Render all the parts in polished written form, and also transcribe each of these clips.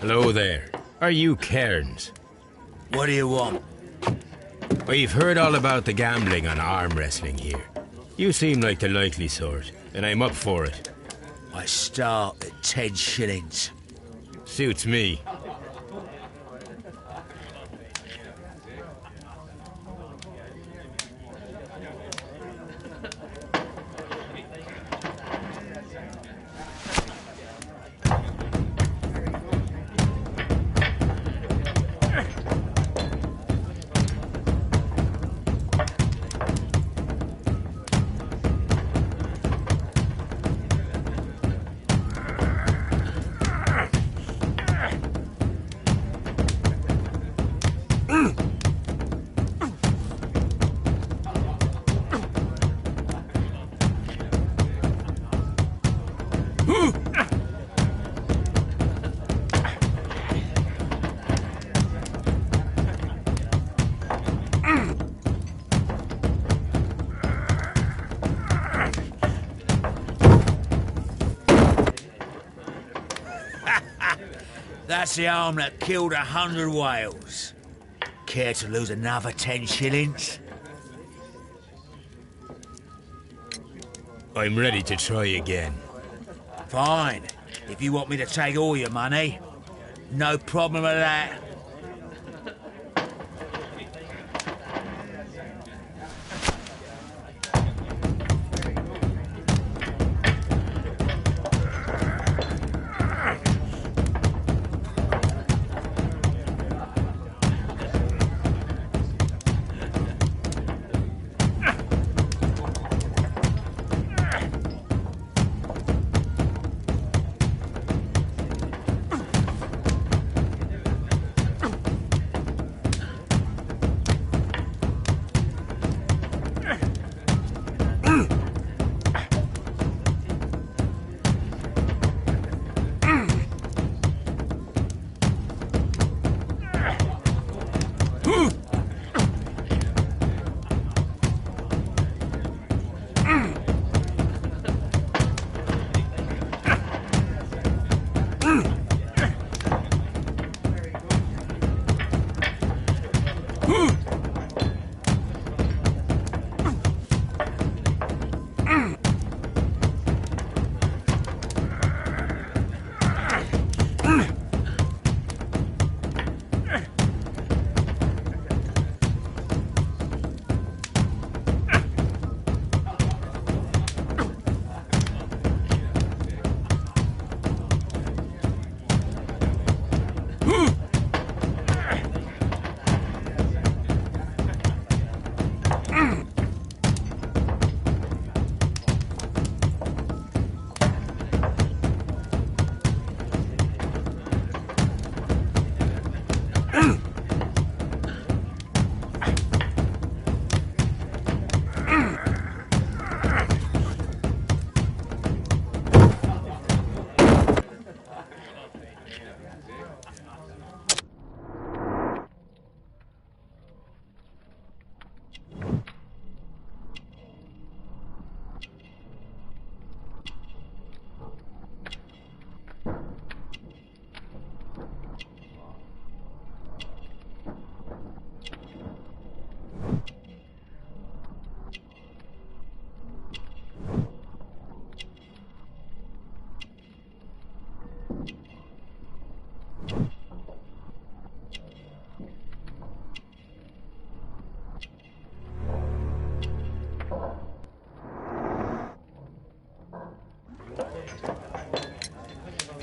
Hello there. Are you Cairns? What do you want? We've heard all about the gambling on arm wrestling here. You seem like the likely sort, and I'm up for it. I start at 10 shillings. Suits me. That's the arm that killed 100 whales. Care to lose another 10 shillings? I'm ready to try again. Fine. If you want me to take all your money, no problem with that.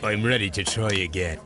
I'm ready to try again.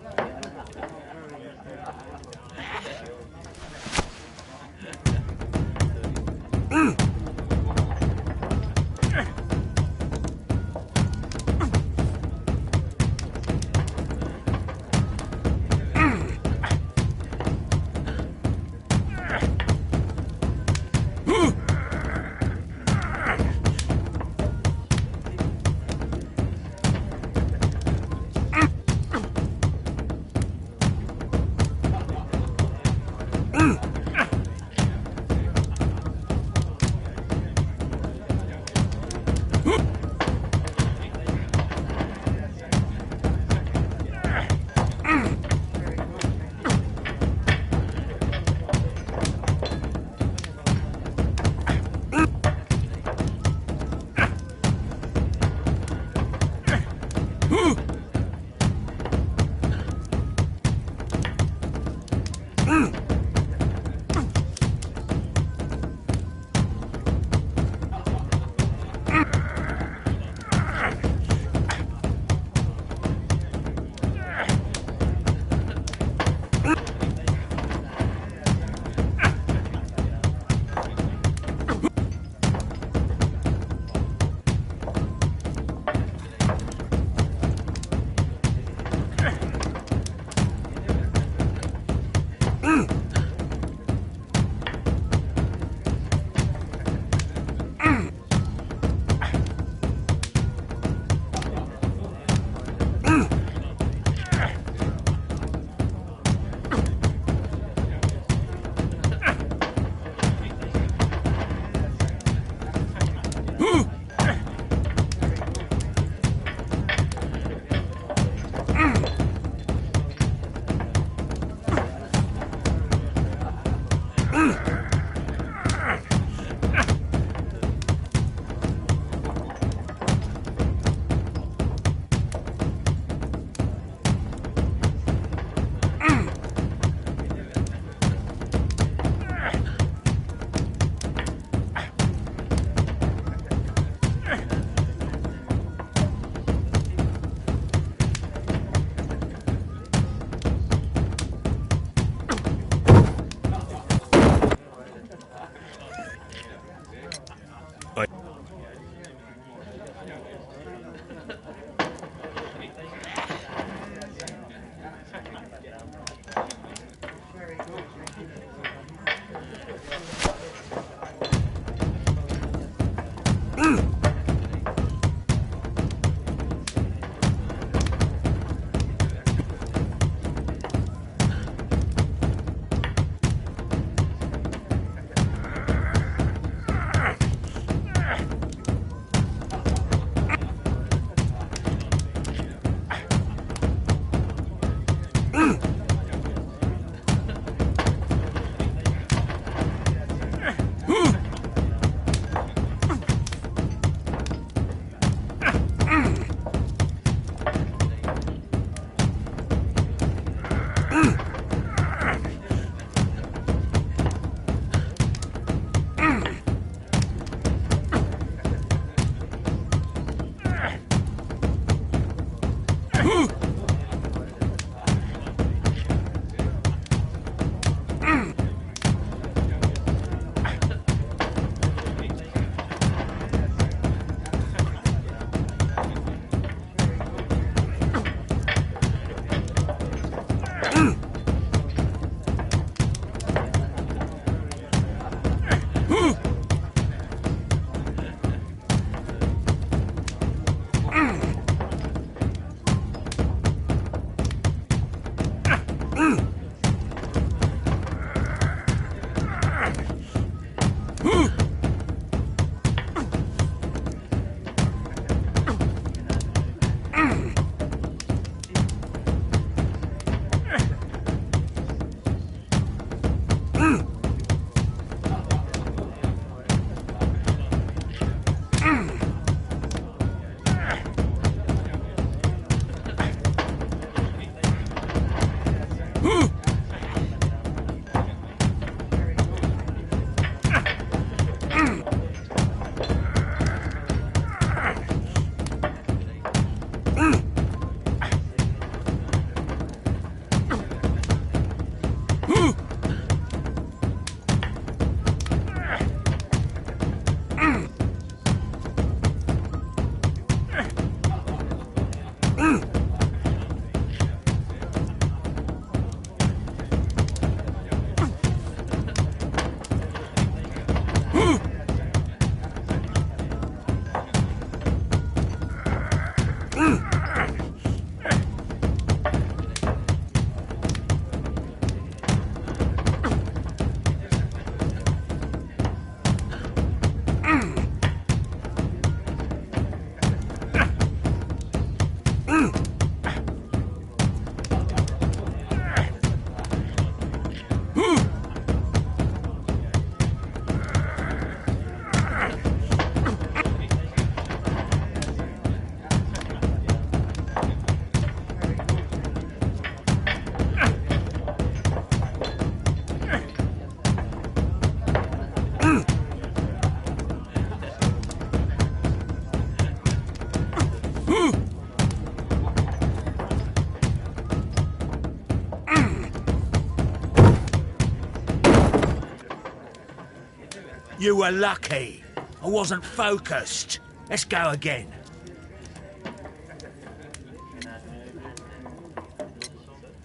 You were lucky. I wasn't focused. Let's go again.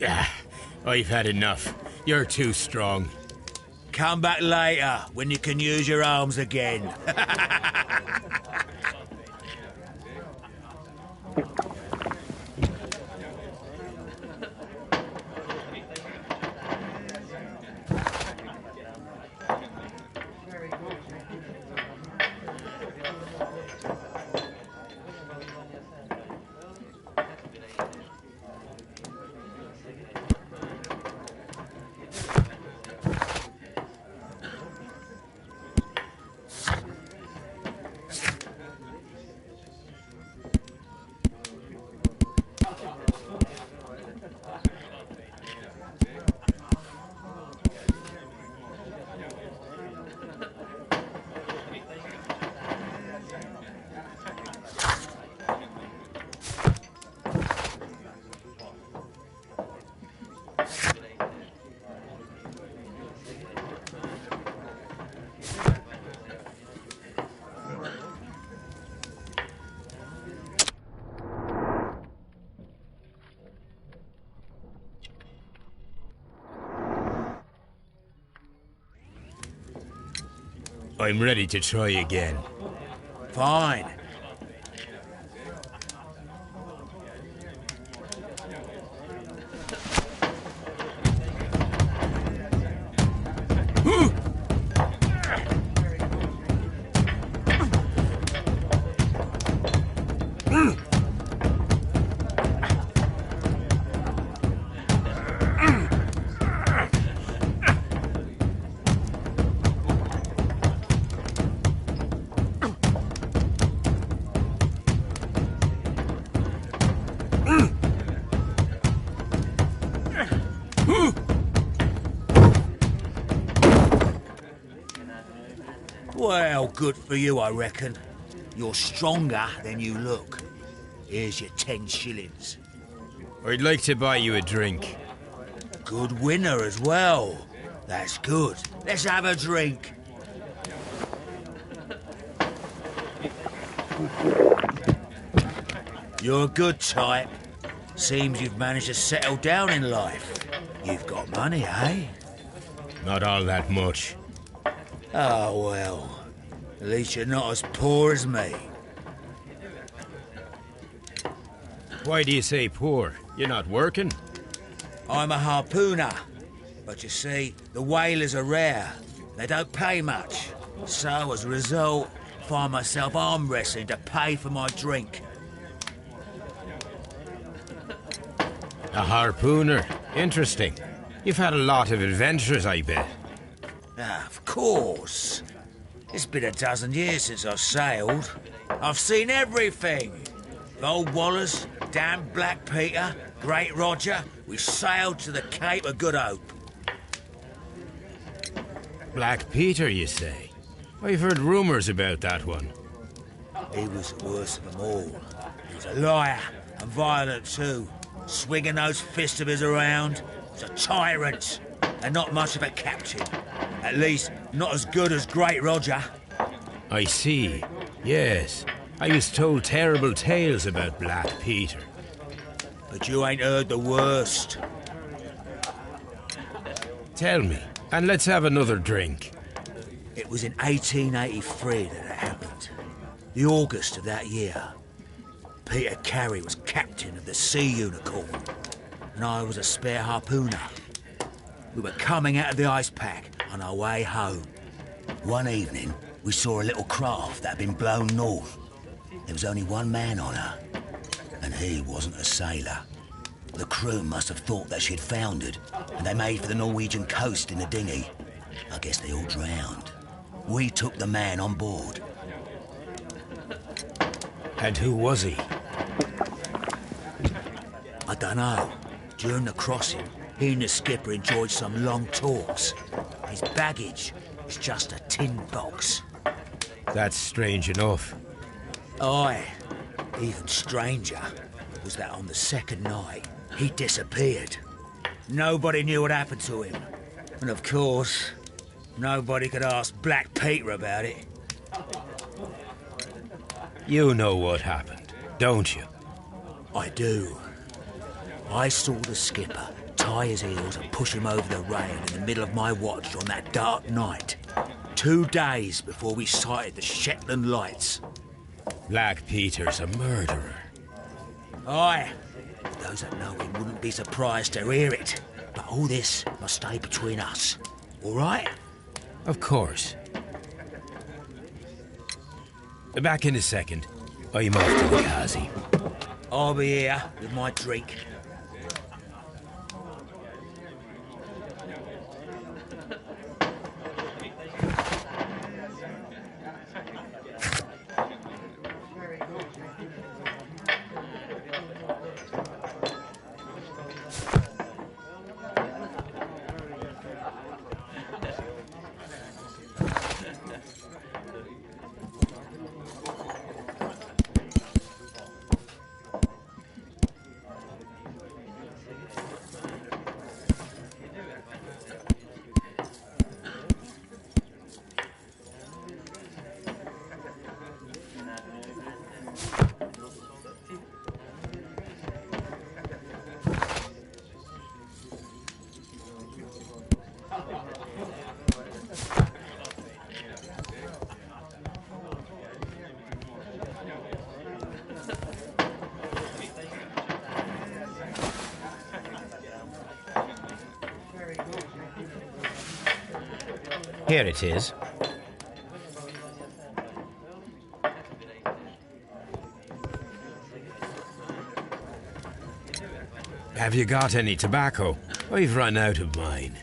Ah, I've had enough. You're too strong. Come back later, when you can use your arms again. I'm ready to try again. Fine. Well, good for you, I reckon. You're stronger than you look. Here's your 10 shillings. I'd like to buy you a drink. Good winner as well. That's good. Let's have a drink. You're a good type. Seems you've managed to settle down in life. You've got money, eh? Not all that much. Oh, well. At least you're not as poor as me. Why do you say poor? You're not working? I'm a harpooner. But you see, the whalers are rare. They don't pay much. So, as a result, I find myself arm wrestling to pay for my drink. A harpooner. Interesting. You've had a lot of adventures, I bet. Ah, of course. It's been a dozen years since I've sailed. I've seen everything. Old Wallace, damn Black Peter, Great Roger. We sailed to the Cape of Good Hope. Black Peter, you say? I've heard rumours about that one. He was the worst of them all. He was a liar and violent too. Swinging those fists of his around. He was a tyrant and not much of a captain. At least, not as good as Great Roger. I see. Yes. I was told terrible tales about Black Peter. But you ain't heard the worst. Tell me, and let's have another drink. It was in 1883 that it happened. The August of that year. Peter Carey was captain of the Sea Unicorn, and I was a spare harpooner. We were coming out of the ice pack on our way home. One evening, we saw a little craft that had been blown north. There was only one man on her, and he wasn't a sailor. The crew must have thought that she'd foundered, and they made for the Norwegian coast in the dinghy. I guess they all drowned. We took the man on board. And who was he? I don't know. During the crossing, he and the skipper enjoyed some long talks. His baggage was just a tin box. That's strange enough. Aye. Even stranger was that on the second night, he disappeared. Nobody knew what happened to him. And of course, Nobody could ask Black Peter about it. You know what happened, don't you? I do. I saw the skipper tie his heels and push him over the rail in the middle of my watch on that dark night. 2 days before we sighted the Shetland lights. Black Peter's a murderer. Aye. Those that know him wouldn't be surprised to hear it. But all this must stay between us. All right? Of course. Back in a second. I'm off to the Kazi. I'll be here with my drink. Here it is. Have you got any tobacco? I've run out of mine.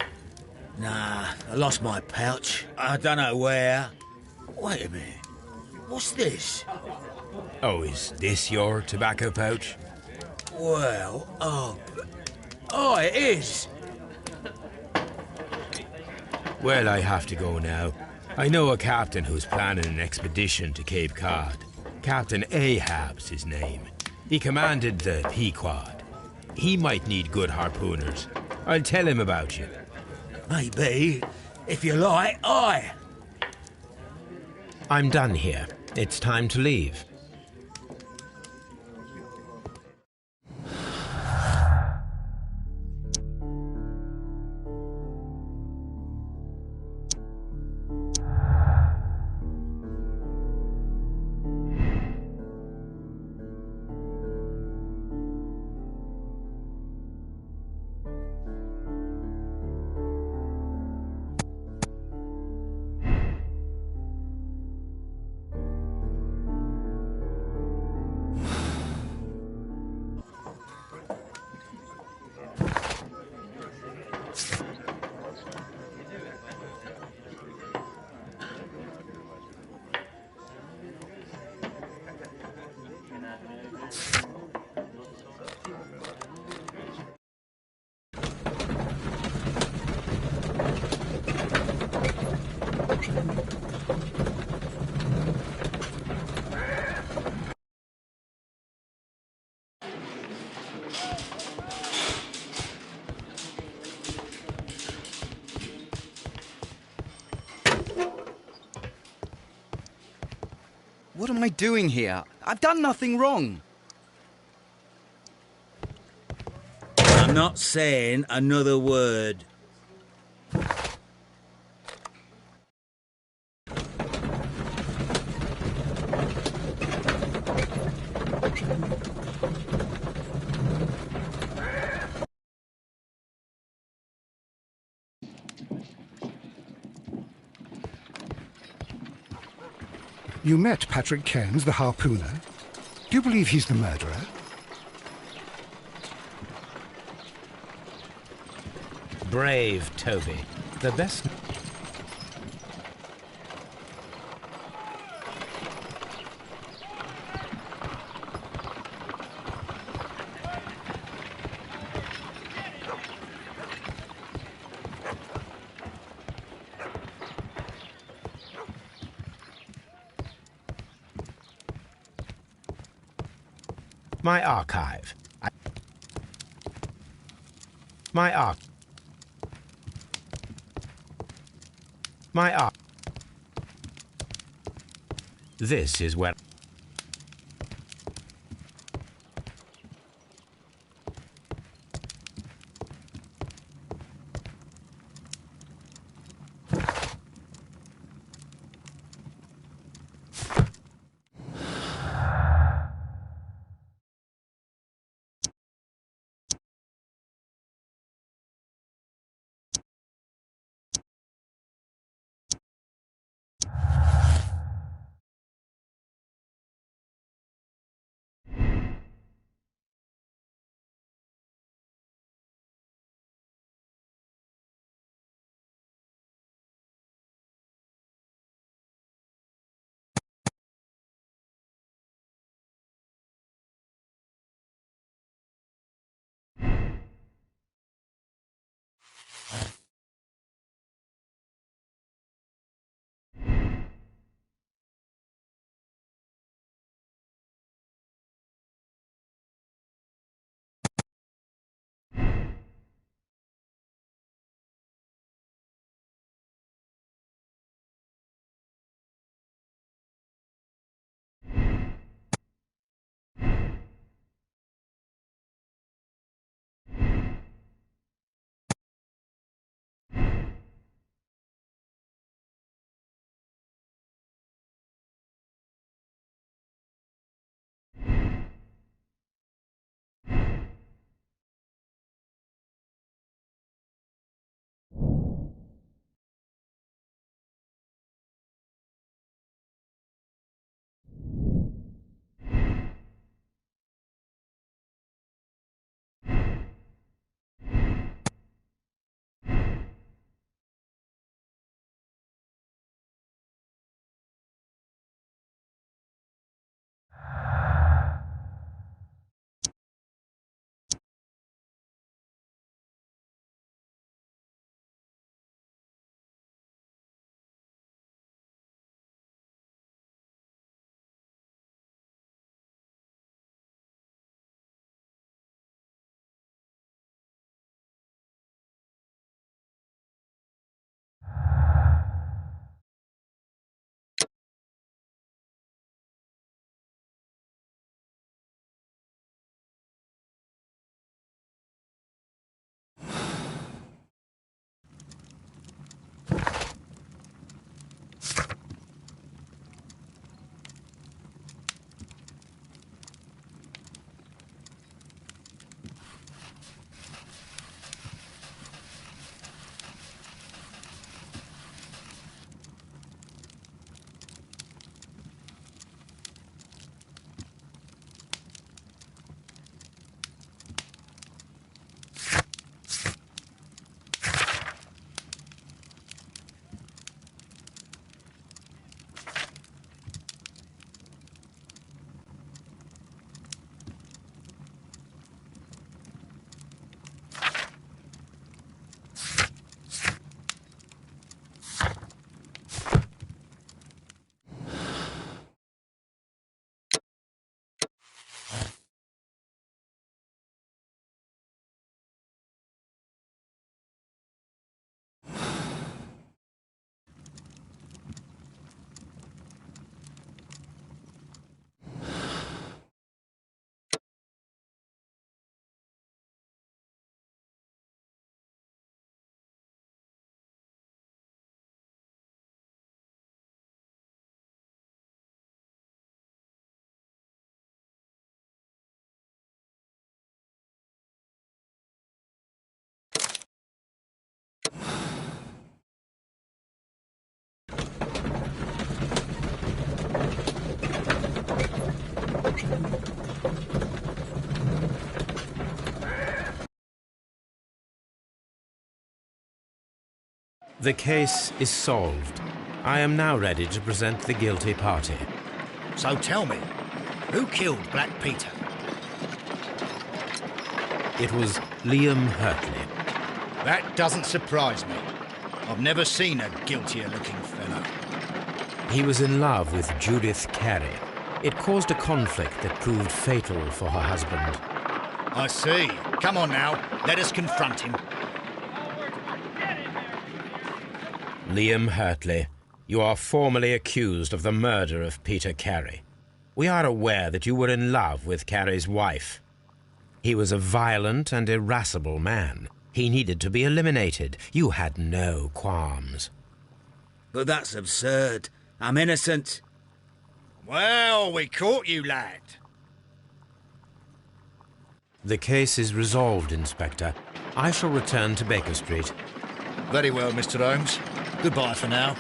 Nah, I lost my pouch. I don't know where. Wait a minute. What's this? Oh, is this your tobacco pouch? Well, oh, it is. Well, I have to go now. I know a captain who's planning an expedition to Cape Cod. Captain Ahab's his name. He commanded the Pequod. He might need good harpooners. I'll tell him about you. Maybe. If you like, aye. I'm done here. It's time to leave. What am I doing here? I've done nothing wrong. I'm not saying another word. You met Patrick Cairns, the harpooner. Do you believe he's the murderer? Brave Toby. The best... My archive. My archive. My eye. This is where... The case is solved. I am now ready to present the guilty party. So tell me, who killed Black Peter? It was Liam Hurtley. That doesn't surprise me. I've never seen a guiltier-looking fellow. He was in love with Judith Carey. It caused a conflict that proved fatal for her husband. I see. Come on now, let us confront him. Liam Hurtley, you are formally accused of the murder of Peter Carey. We are aware that you were in love with Carey's wife. He was a violent and irascible man. He needed to be eliminated. You had no qualms. But that's absurd. I'm innocent. Well, we caught you, lad. The case is resolved, Inspector. I shall return to Baker Street. Very well, Mr. Holmes. Goodbye for now.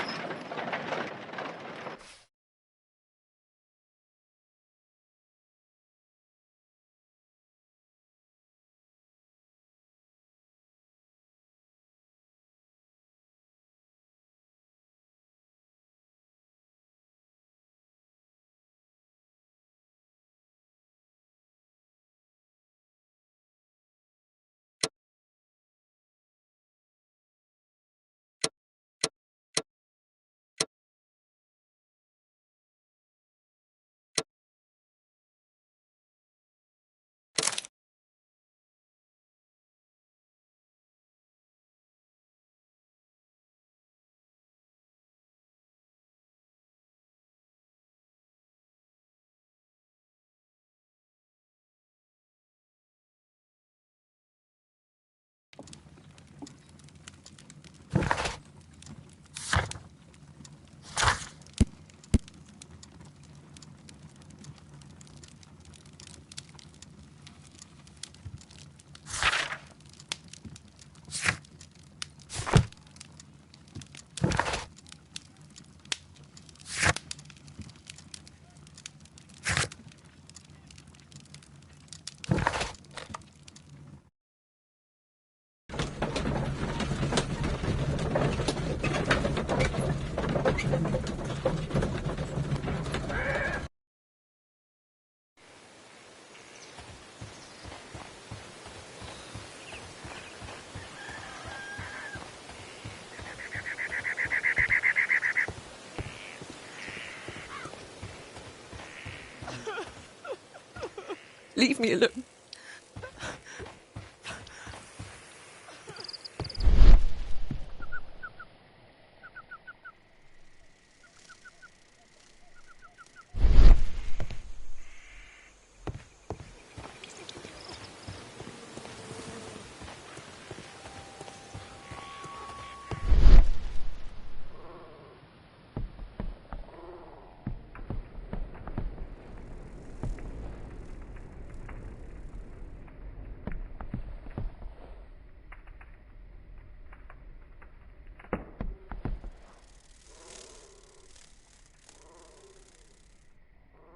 Leave me alone.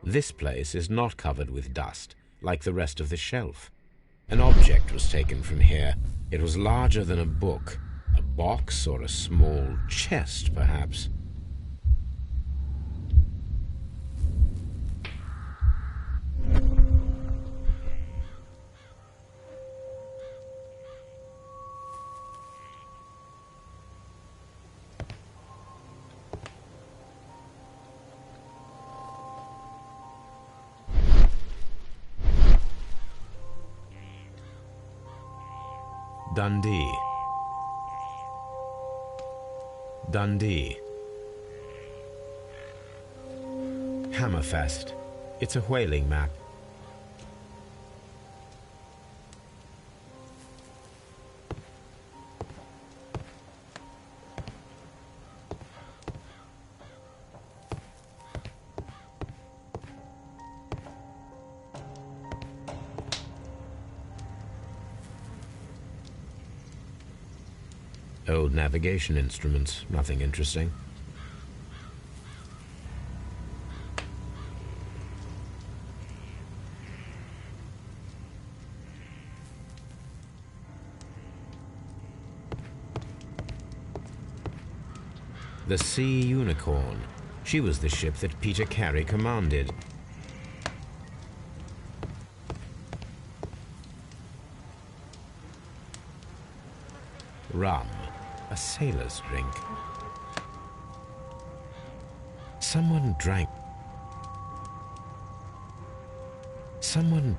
This place is not covered with dust, like the rest of the shelf. An object was taken from here. It was larger than a book, a box or a small chest, perhaps. Dundee. Dundee. Hammerfest. It's a whaling map. Old navigation instruments, nothing interesting. The Sea Unicorn. She was the ship that Peter Carey commanded. Rum. A sailor's drink. Someone drank. Someone...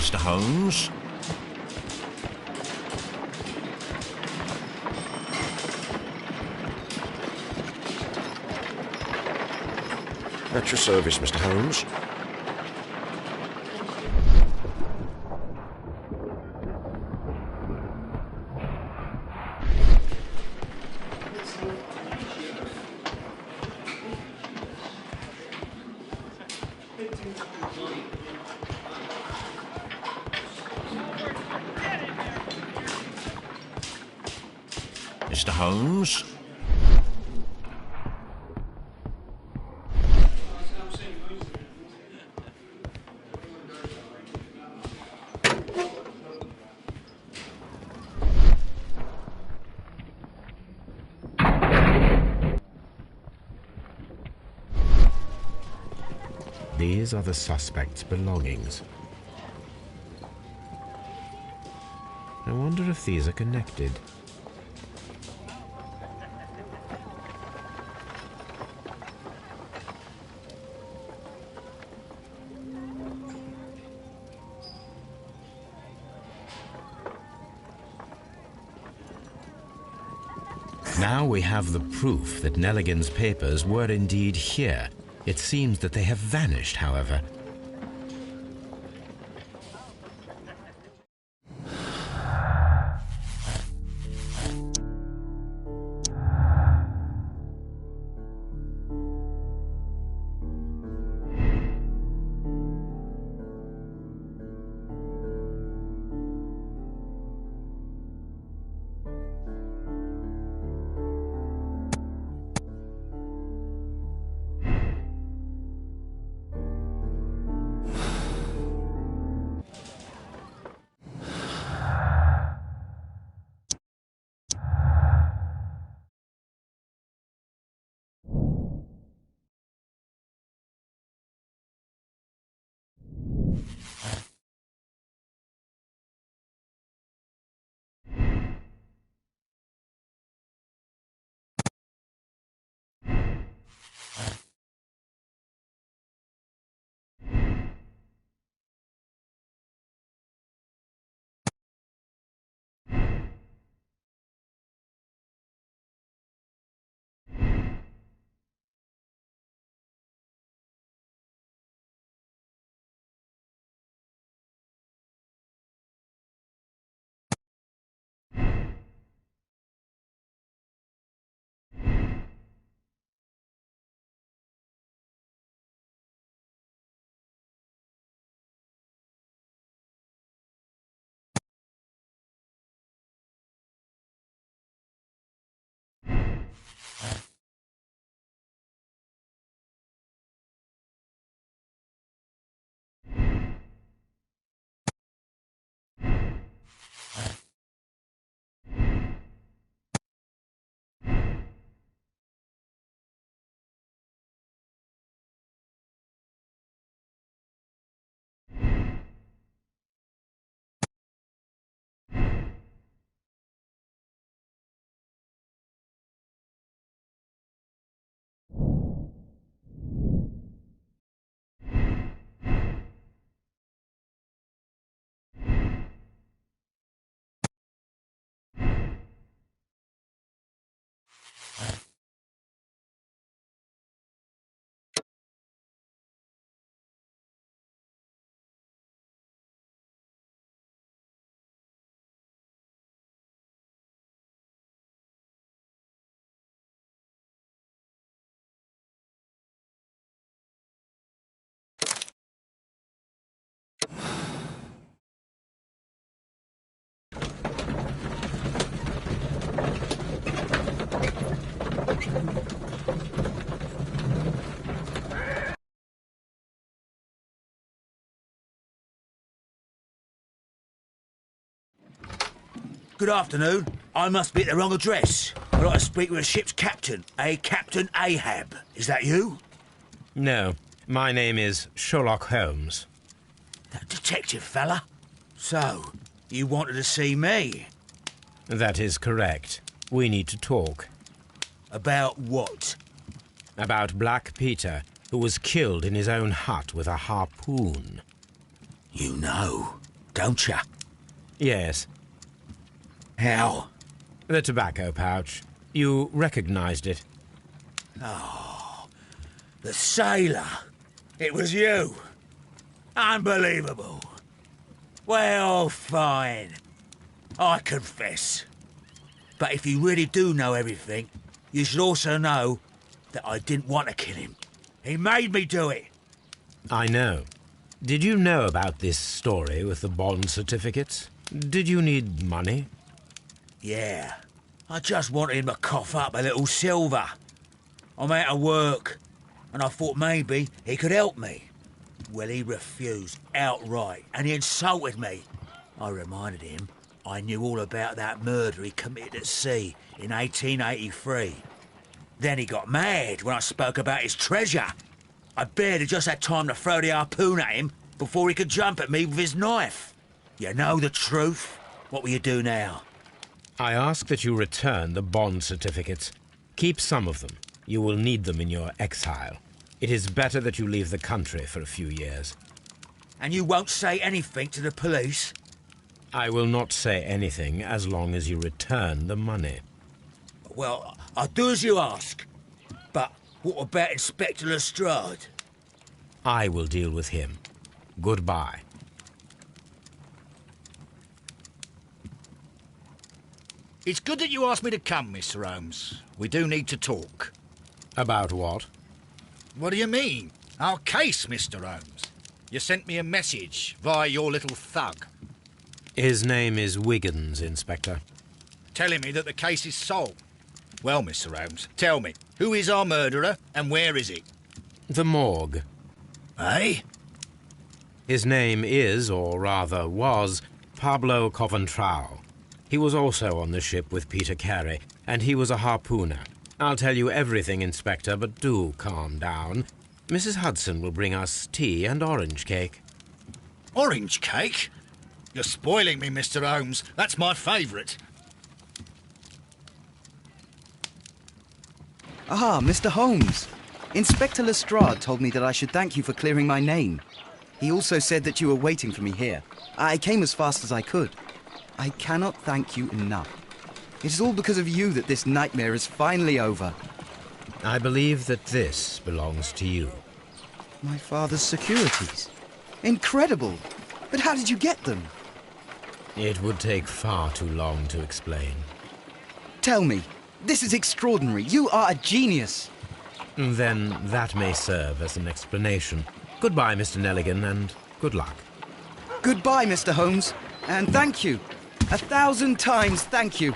Mr. Holmes? At your service, Mr. Holmes. Mr. Holmes? These are the suspect's belongings. I wonder if these are connected. Now we have the proof that Nelligan's papers were indeed here. It seems that they have vanished, however. Good afternoon. I must be at the wrong address. I'd like to speak with a ship's captain, Captain Ahab. Is that you? No, my name is Sherlock Holmes. That detective fella? So, you wanted to see me? That is correct. We need to talk. About what? About Black Peter, who was killed in his own hut with a harpoon. You know? don't you? Yes. How? The tobacco pouch. You recognized it. The sailor. It was you. Unbelievable. Well, fine. I confess. But if you really do know everything, you should also know that I didn't want to kill him. He made me do it. I know. Did you know about this story with the bond certificates? Did you need money? Yeah. I just wanted him to cough up a little silver. I'm out of work, and I thought maybe he could help me. Well, he refused outright, and he insulted me. I reminded him I knew all about that murder he committed at sea in 1883. Then he got mad when I spoke about his treasure. I barely just had time to throw the harpoon at him before he could jump at me with his knife. You know the truth. What will you do now? I ask that you return the bond certificates. Keep some of them. You will need them in your exile. It is better that you leave the country for a few years. And you won't say anything to the police? I will not say anything as long as you return the money. Well, I'll do as you ask. But what about Inspector Lestrade? I will deal with him. Goodbye. It's good that you asked me to come, Mr. Holmes. We do need to talk. About what? What do you mean? Our case, Mr. Holmes. You sent me a message via your little thug, His name is Wiggins, Inspector. telling me that the case is solved. Well, Mr. Holmes, tell me, who is our murderer and where is it? The morgue. Eh? His name is, or rather was, Pablo Coventrao. He was also on the ship with Peter Carey, and he was a harpooner. I'll tell you everything, Inspector, but do calm down. Mrs. Hudson will bring us tea and orange cake. Orange cake? You're spoiling me, Mr. Holmes. That's my favourite. Ah, Mr. Holmes. Inspector Lestrade told me that I should thank you for clearing my name. He also said that you were waiting for me here. I came as fast as I could. I cannot thank you enough. It is all because of you that this nightmare is finally over. I believe that this belongs to you. My father's securities. Incredible! But how did you get them? It would take far too long to explain. Tell me. This is extraordinary. You are a genius. Then that may serve as an explanation. Goodbye, Mr. Nelligan, and good luck. Goodbye, Mr. Holmes. And thank you. 1,000 times thank you.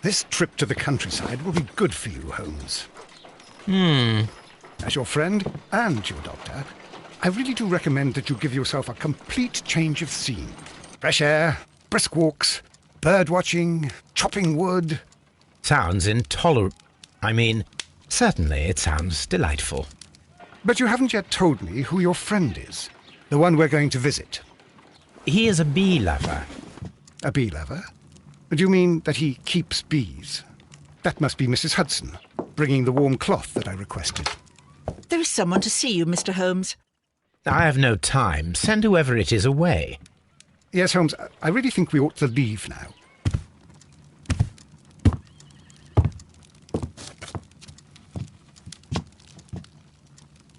This trip to the countryside will be good for you, Holmes. As your friend and your doctor, I really do recommend that you give yourself a complete change of scene. Fresh air, brisk walks, bird watching, chopping wood. Sounds intolerable. Certainly it sounds delightful. But you haven't yet told me who your friend is, the one we're going to visit. He is a bee lover. A bee lover? Do you mean that he keeps bees? That must be Mrs. Hudson, bringing the warm cloth that I requested. There is someone to see you, Mr. Holmes. I have no time. Send whoever it is away. Yes, Holmes, I really think we ought to leave now.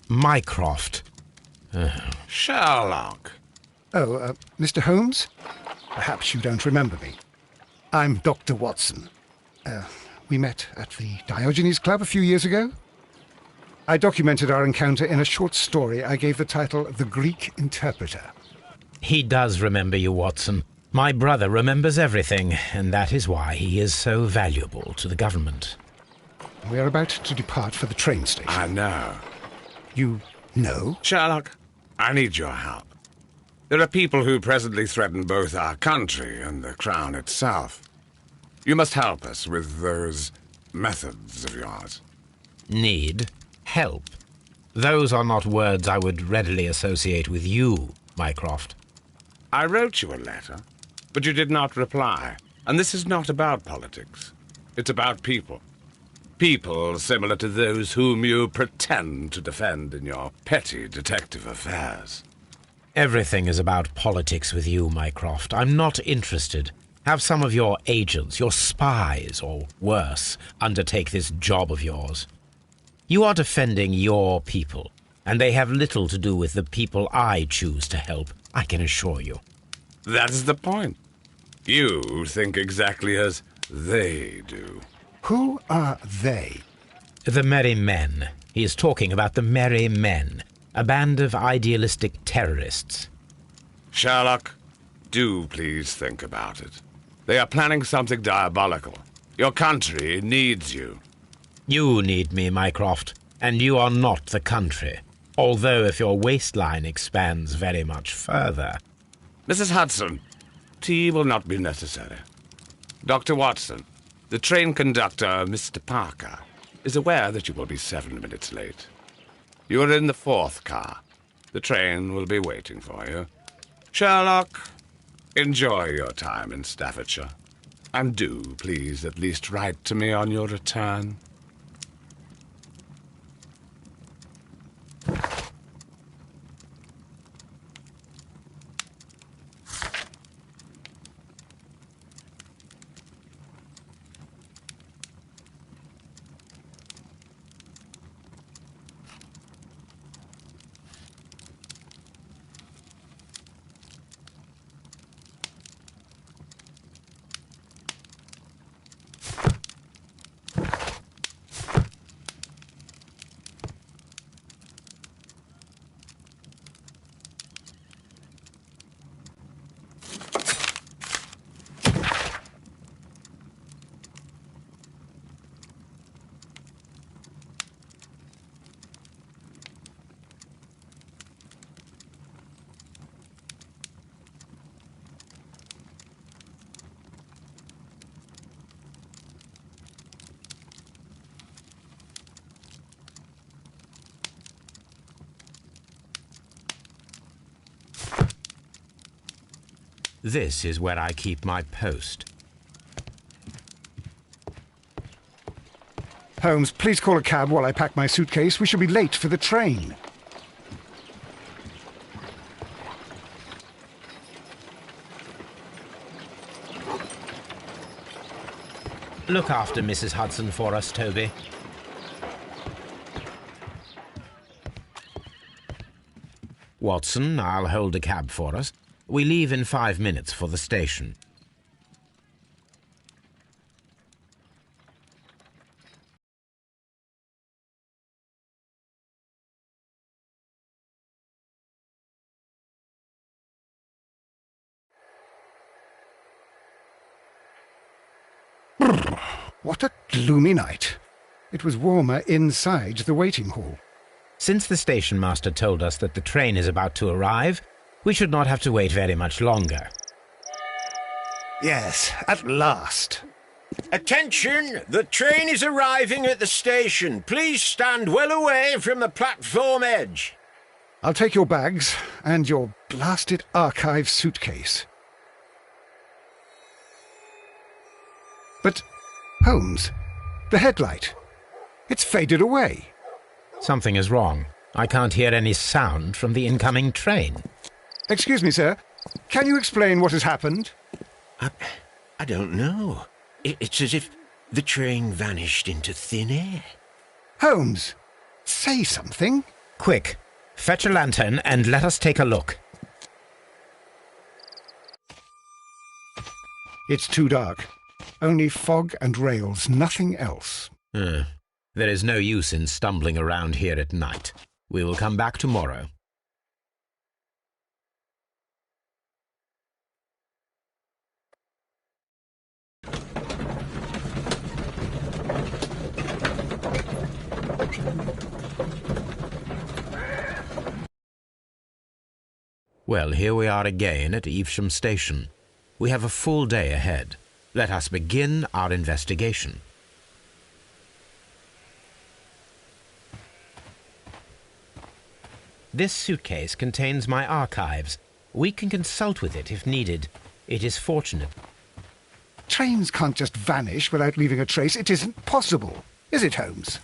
Mycroft. Sherlock. Oh, Mr. Holmes? Perhaps you don't remember me. I'm Dr. Watson. We met at the Diogenes Club a few years ago. I documented our encounter in a short story I gave the title The Greek Interpreter. He does remember you, Watson. My brother remembers everything, and that is why he is so valuable to the government. We are about to depart for the train station. I know. You know? Sherlock, I need your help. There are people who presently threaten both our country and the Crown itself. You must help us with those methods of yours. Need? Help? Those are not words I would readily associate with you, Mycroft. I wrote you a letter, but you did not reply. And this is not about politics. It's about people. People similar to those whom you pretend to defend in your petty detective affairs. Everything is about politics with you, Mycroft. I'm not interested. Have some of your agents, your spies, or worse, undertake this job of yours. You are defending your people, and they have little to do with the people I choose to help, I can assure you. That's the point. You think exactly as they do. Who are they? The Merry Men. He is talking about the Merry Men, a band of idealistic terrorists. Sherlock, do please think about it. They are planning something diabolical. Your country needs you. You need me, Mycroft, and you are not the country, although if your waistline expands very much further. Mrs. Hudson, tea will not be necessary. Dr. Watson, the train conductor, Mr. Parker, is aware that you will be 7 minutes late. You are in the 4th car. The train will be waiting for you. Sherlock, enjoy your time in Staffordshire. And do, please, at least write to me on your return. This is where I keep my post. Holmes, please call a cab while I pack my suitcase. We shall be late for the train. Look after Mrs. Hudson for us, Toby. Watson, I'll hold a cab for us. We leave in 5 minutes for the station. What a gloomy night. It was warmer inside the waiting hall. Since the station master told us that the train is about to arrive, we should not have to wait very much longer. Yes, at last. Attention! The train is arriving at the station. Please stand well away from the platform edge. I'll take your bags and your blasted archive suitcase. But, Holmes, the headlight. It's faded away. Something is wrong. I can't hear any sound from the incoming train. Excuse me, sir. Can you explain what has happened? I don't know. It's as if the train vanished into thin air. Holmes, say something. Quick, fetch a lantern and let us take a look. It's too dark. Only fog and rails, nothing else. There is no use in stumbling around here at night. We will come back tomorrow. Well, here we are again at Evesham Station. We have a full day ahead. Let us begin our investigation. This suitcase contains my archives. We can consult with it if needed. It is fortunate. Trains can't just vanish without leaving a trace. It isn't possible. Is it, Holmes?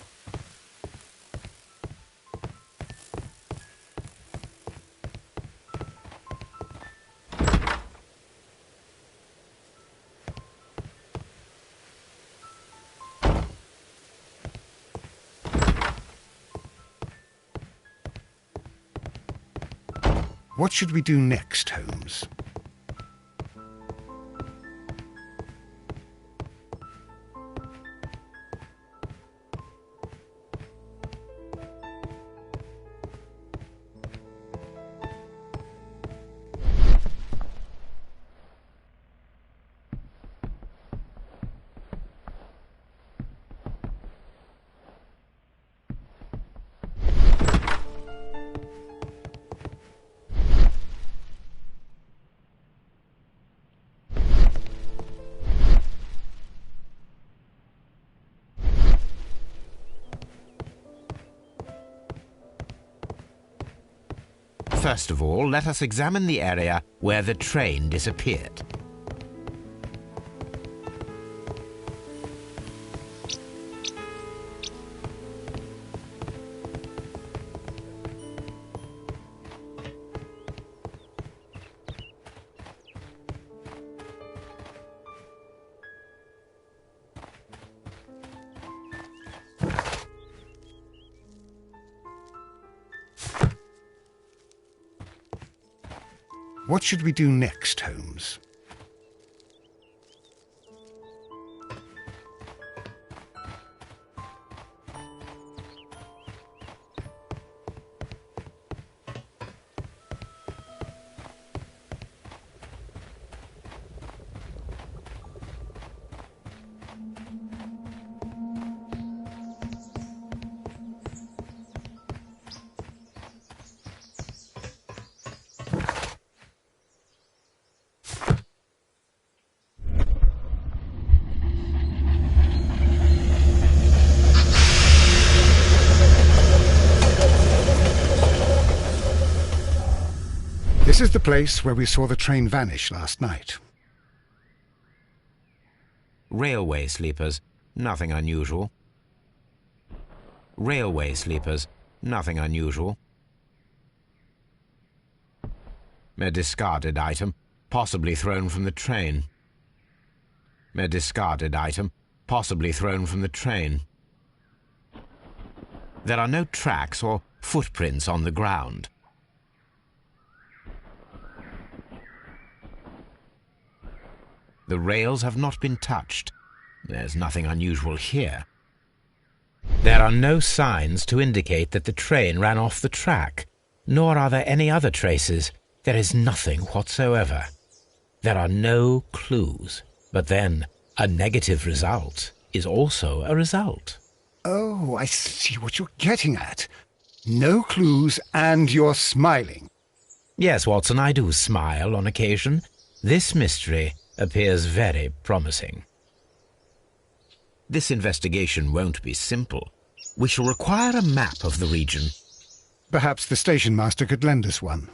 What should we do next, Holmes? First of all, let us examine the area where the train disappeared. What should we do next, Holmes? This is the place where we saw the train vanish last night. Railway sleepers, nothing unusual. Railway sleepers, nothing unusual. A discarded item, possibly thrown from the train. A discarded item, possibly thrown from the train. There are no tracks or footprints on the ground. The rails have not been touched. There's nothing unusual here. There are no signs to indicate that the train ran off the track, nor are there any other traces. There is nothing whatsoever. There are no clues. But then, a negative result is also a result. Oh, I see what you're getting at. No clues, and you're smiling. Yes, Watson, I do smile on occasion. This mystery appears very promising. This investigation won't be simple. We shall require a map of the region. Perhaps the station master could lend us one.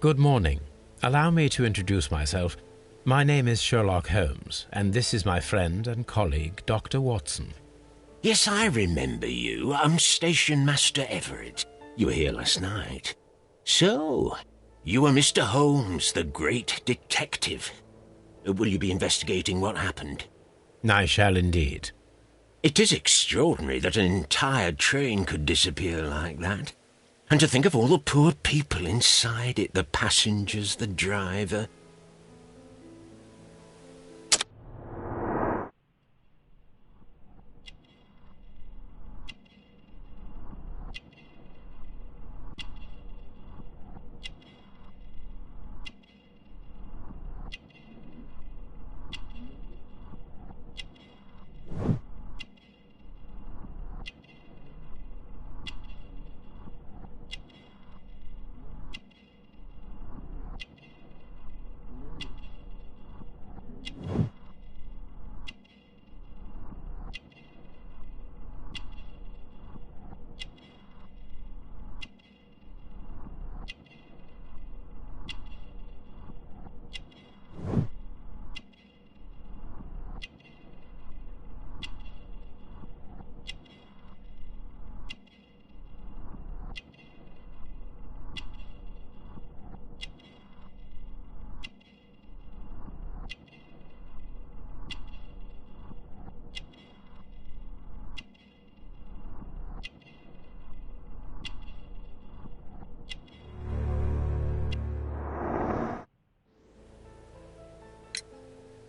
Good morning. Allow me to introduce myself. My name is Sherlock Holmes, and this is my friend and colleague, Dr. Watson. Yes, I remember you. I'm Station Master Everett. You were here last night. So, you are Mr. Holmes, the great detective. Will you be investigating what happened? I shall indeed. It is extraordinary that an entire train could disappear like that. And to think of all the poor people inside it, the passengers, the driver.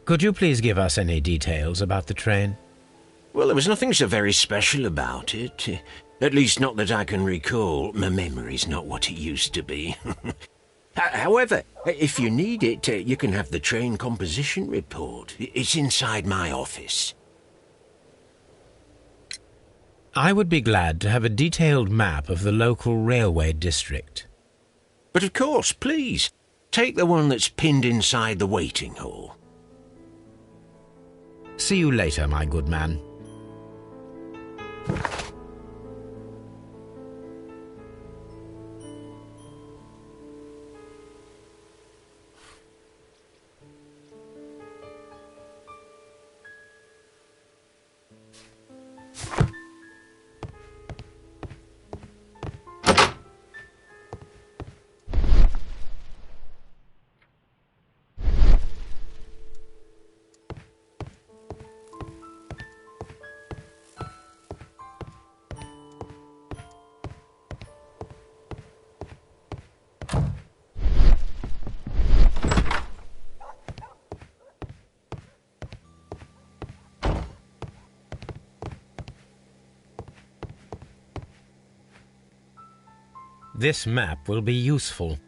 Could you please give us any details about the train? Well, there was nothing so very special about it. At least not that I can recall. My memory's not what it used to be. However, if you need it, you can have the train composition report. It's inside my office. I would be glad to have a detailed map of the local railway district. But of course, please. Take the one that's pinned inside the waiting hall. See you later, my good man. This map will be useful.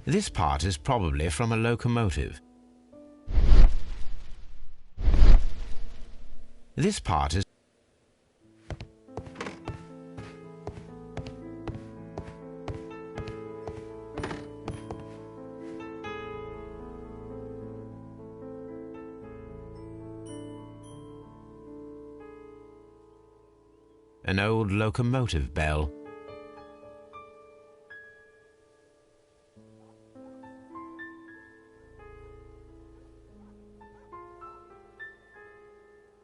This part is probably from a locomotive. This part is... an old locomotive bell.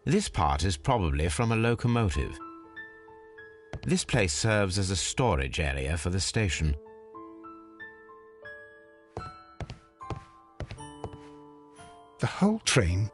This part is probably from a locomotive. This place serves as a storage area for the station. The whole train?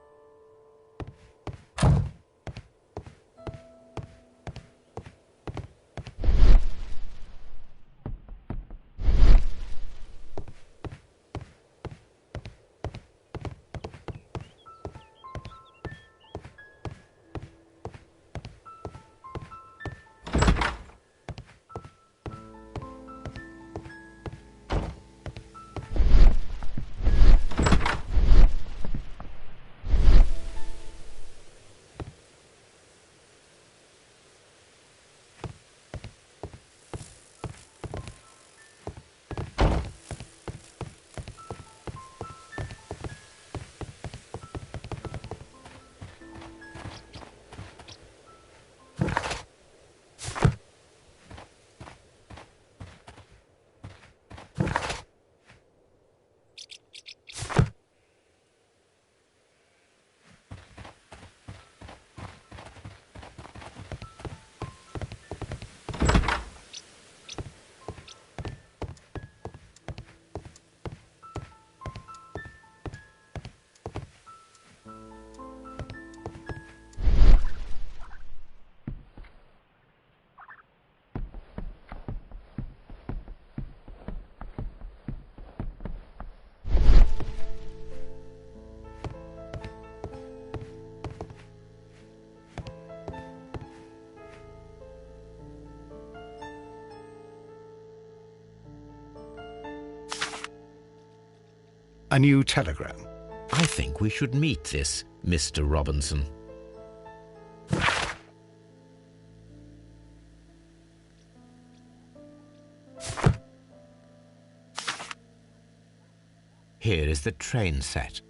A new telegram. I think we should meet this Mr. Robinson. Here is the train set.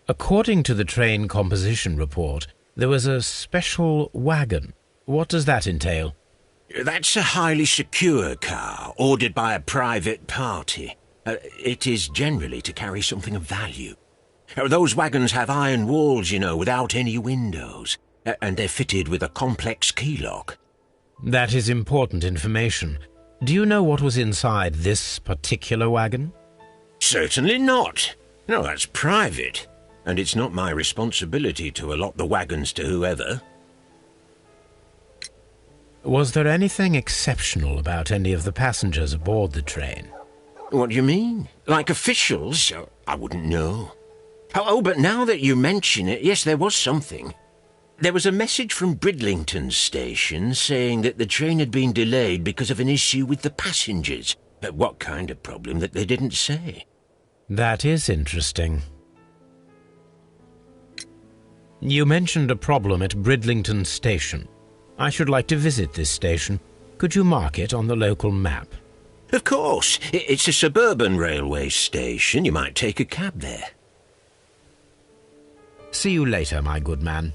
According to the train composition report, there was a special wagon. What does that entail? That's a highly secure car, ordered by a private party. It is generally to carry something of value. Those wagons have iron walls, you know, without any windows, and they're fitted with a complex key lock. That is important information. Do you know what was inside this particular wagon? Certainly not. No, that's private. And it's not my responsibility to allot the wagons to whoever. Was there anything exceptional about any of the passengers aboard the train? What do you mean? Like officials? I wouldn't know. Oh, but now that you mention it, yes, there was something. There was a message from Bridlington station saying that the train had been delayed because of an issue with the passengers. But what kind of problem that they didn't say? That is interesting. You mentioned a problem at Bridlington Station. I should like to visit this station. Could you mark it on the local map? Of course. It's a suburban railway station. You might take a cab there. See you later, my good man.